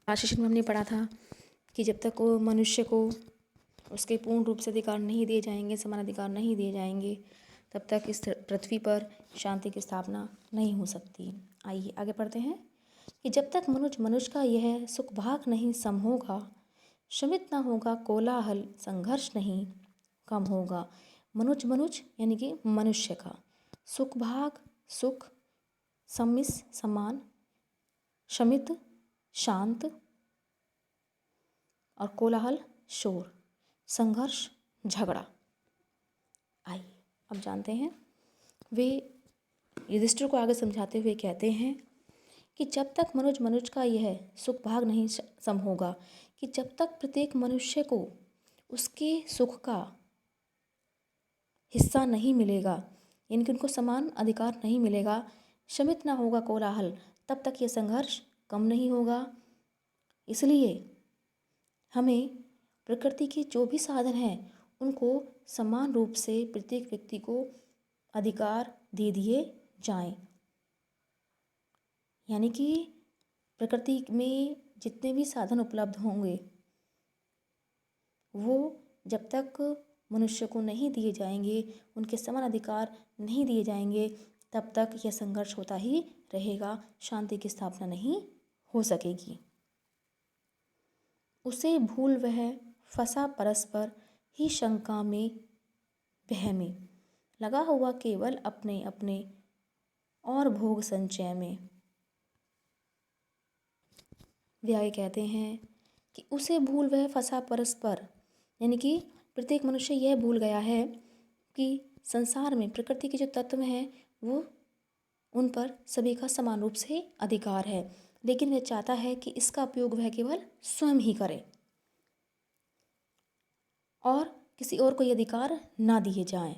आज सेशन में हमने पढ़ा था कि जब तक वो मनुष्य को उसके पूर्ण रूप से अधिकार नहीं दिए जाएंगे, समान अधिकार नहीं दिए जाएंगे, तब तक इस पृथ्वी पर शांति की स्थापना नहीं हो सकती। आइए आगे पढ़ते हैं कि जब तक मनुष्य का यह सुख भाग नहीं सम होगा, शमित न होगा कोलाहल, संघर्ष नहीं कम होगा। मनुज यानी कि मनुष्य का सुख भाग, सुख, सम्मिस समान, शमित शांत, और कोलाहल शोर, संघर्ष झगड़ा। आइए अब जानते हैं। वे युधिष्ठिर को आगे समझाते हुए कहते हैं कि जब तक मनुज का यह सुख भाग नहीं सम होगा, कि जब तक प्रत्येक मनुष्य को उसके सुख का हिस्सा नहीं मिलेगा, यानी कि उनको समान अधिकार नहीं मिलेगा, शमित ना होगा कोलाहल, तब तक यह संघर्ष कम नहीं होगा। इसलिए हमें प्रकृति के जो भी साधन हैं उनको समान रूप से प्रत्येक व्यक्ति को अधिकार दे दिए जाएं। यानी कि प्रकृति में जितने भी साधन उपलब्ध होंगे वो जब तक मनुष्य को नहीं दिए जाएंगे, उनके समान अधिकार नहीं दिए जाएंगे, तब तक यह संघर्ष होता ही रहेगा, शांति की स्थापना नहीं हो सकेगी। उसे भूल वह फंसा परस्पर ही शंका में भय में, लगा हुआ केवल अपने अपने और भोग संचय में। वे आगे कहते हैं कि उसे भूल वह फंसा परस्पर, यानी कि प्रत्येक मनुष्य यह भूल गया है कि संसार में प्रकृति के जो तत्व हैं वो उन पर सभी का समान रूप से अधिकार है, लेकिन वह चाहता है कि इसका उपयोग वह केवल स्वयं ही करे और किसी और को ये अधिकार ना दिए जाएं।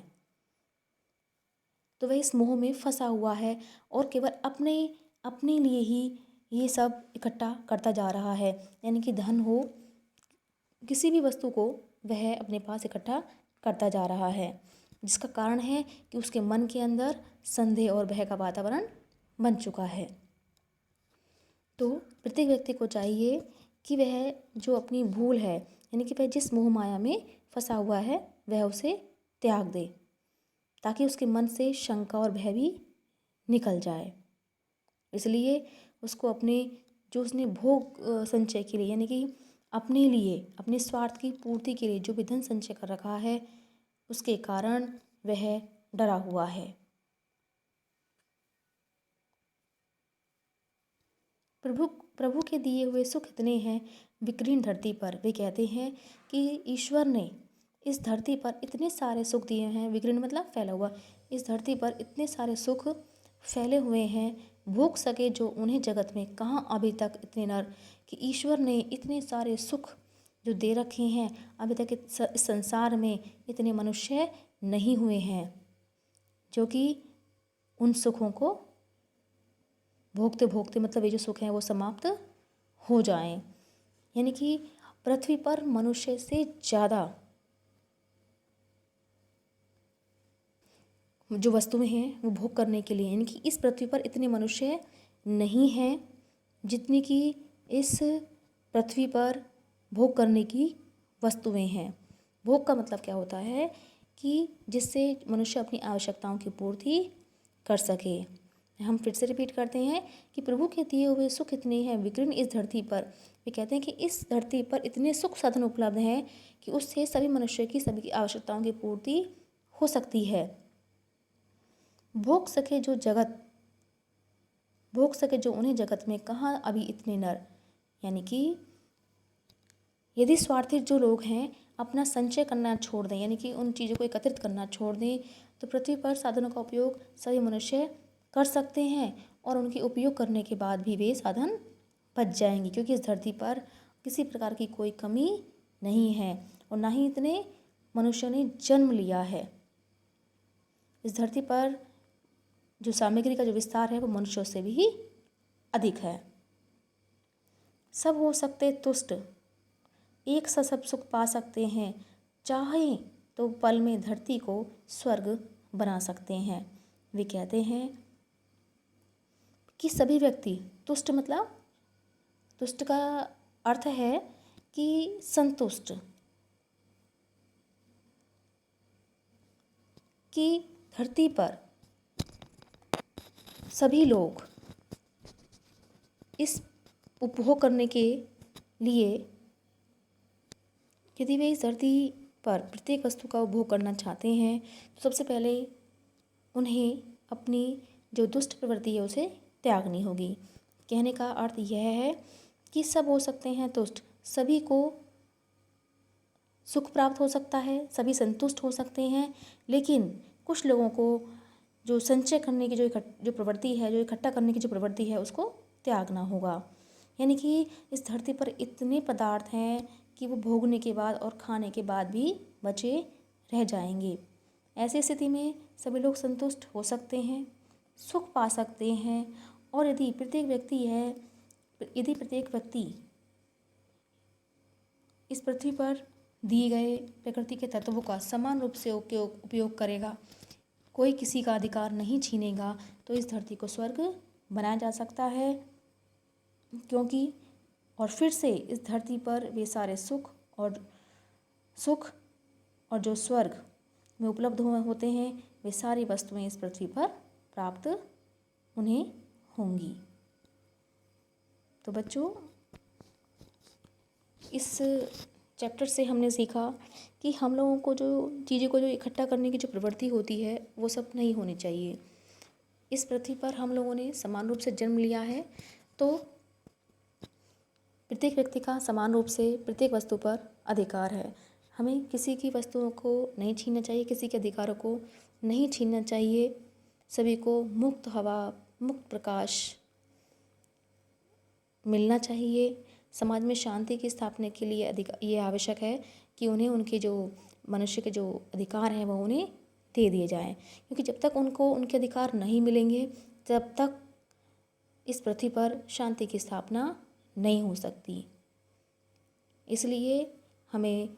तो वह इस मोह में फंसा हुआ है और केवल अपने लिए ही ये सब इकट्ठा करता जा रहा है, यानी कि धन हो, किसी भी वस्तु को वह अपने पास इकट्ठा करता जा रहा है, जिसका कारण है कि उसके मन के अंदर संदेह और भय का वातावरण बन चुका है। तो प्रत्येक व्यक्ति को चाहिए कि वह जो अपनी भूल है, यानी कि वह जिस मोह माया में फंसा हुआ है वह उसे त्याग दे, ताकि उसके मन से शंका और भय भी निकल जाए। इसलिए उसको अपने जो उसने भोग संचय के लिए, यानी कि अपने लिए अपने स्वार्थ की पूर्ति के लिए जो भी धन संचय कर रखा है, उसके कारण वह डरा हुआ है। प्रभु के दिए हुए सुख इतने हैं विकीर्ण धरती पर। वे कहते हैं कि ईश्वर ने इस धरती पर इतने सारे सुख दिए हैं, विकीर्ण मतलब फैला हुआ, इस धरती पर इतने सारे सुख फैले हुए हैं, भोग सके जो उन्हें जगत में कहाँ अभी तक इतने नर, कि ईश्वर ने इतने सारे सुख जो दे रखे हैं, अभी तक इस संसार में इतने मनुष्य नहीं हुए हैं जो कि उन सुखों को भोगते भोगते मतलब ये जो सुख हैं वो समाप्त हो जाएं। यानी कि पृथ्वी पर मनुष्य से ज़्यादा जो वस्तुएं हैं वो भोग करने के लिए, यानी कि इस पृथ्वी पर इतने मनुष्य नहीं हैं जितनी कि इस पृथ्वी पर भोग करने की वस्तुएं हैं। भोग का मतलब क्या होता है कि जिससे मनुष्य अपनी आवश्यकताओं की पूर्ति कर सके। हम फिर से रिपीट करते हैं कि प्रभु के दिए हुए सुख इतने हैं विकीर्ण इस धरती पर। वे कहते हैं कि इस धरती पर इतने सुख साधन उपलब्ध हैं कि उससे सभी मनुष्य की सभी आवश्यकताओं की पूर्ति हो सकती है। भोग सके जो उन्हें जगत में कहाँ अभी इतने नर, यानी कि यदि स्वार्थी जो लोग हैं अपना संचय करना छोड़ दें, यानी कि उन चीज़ों को एकत्रित करना छोड़ दें, तो पृथ्वी पर साधनों का उपयोग सभी मनुष्य कर सकते हैं और उनके उपयोग करने के बाद भी वे साधन बच जाएंगे, क्योंकि इस धरती पर किसी प्रकार की कोई कमी नहीं है और ना ही इतने मनुष्यों ने जन्म लिया है। इस धरती पर जो सामग्री का जो विस्तार है वो मनुष्यों से भी अधिक है। सब हो सकते तुष्ट, एक सा सब सुख पा सकते हैं, चाहें तो पल में धरती को स्वर्ग बना सकते हैं। वे कहते हैं कि सभी व्यक्ति तुष्ट मतलब तुष्ट का अर्थ है कि संतुष्ट, कि धरती पर सभी लोग इस उपभोग करने के लिए, यदि वे इस धरती पर प्रत्येक वस्तु का उपभोग करना चाहते हैं तो सबसे पहले उन्हें अपनी जो दुष्ट प्रवृत्ति है उसे त्यागनी होगी। कहने का अर्थ यह है कि सब हो सकते हैं तुष्ट, सभी को सुख प्राप्त हो सकता है, सभी संतुष्ट हो सकते हैं, लेकिन कुछ लोगों को जो संचय करने की जो प्रवृत्ति है, जो इकट्ठा करने की जो प्रवृत्ति है, उसको त्यागना होगा। यानी कि इस धरती पर इतने पदार्थ हैं कि वो भोगने के बाद और खाने के बाद भी बचे रह जाएंगे। ऐसी स्थिति में सभी लोग संतुष्ट हो सकते हैं, सुख पा सकते हैं। और यदि प्रत्येक व्यक्ति इस पृथ्वी पर दिए गए प्रकृति के तत्वों का समान रूप से उपयोग करेगा, कोई किसी का अधिकार नहीं छीनेगा, तो इस धरती को स्वर्ग बनाया जा सकता है। क्योंकि और फिर से इस धरती पर वे सारे सुख और जो स्वर्ग में उपलब्ध होते हैं, वे सारी वस्तुएं इस पृथ्वी पर प्राप्त उन्हें होंगी। तो बच्चों, इस चैप्टर से हमने सीखा कि हम लोगों को जो चीज़ों को जो इकट्ठा करने की जो प्रवृत्ति होती है वो सब नहीं होनी चाहिए। इस पृथ्वी पर हम लोगों ने समान रूप से जन्म लिया है, तो प्रत्येक व्यक्ति का समान रूप से प्रत्येक वस्तु पर अधिकार है। हमें किसी की वस्तुओं को नहीं छीनना चाहिए, किसी के अधिकारों को नहीं छीनना चाहिए। सभी को मुक्त हवा, मुक्त प्रकाश मिलना चाहिए। समाज में शांति की स्थापना के लिए ये आवश्यक है कि उन्हें उनके जो मनुष्य के जो अधिकार हैं वो उन्हें दे दिए जाएं, क्योंकि जब तक उनको उनके अधिकार नहीं मिलेंगे तब तक इस पृथ्वी पर शांति की स्थापना नहीं हो सकती। इसलिए हमें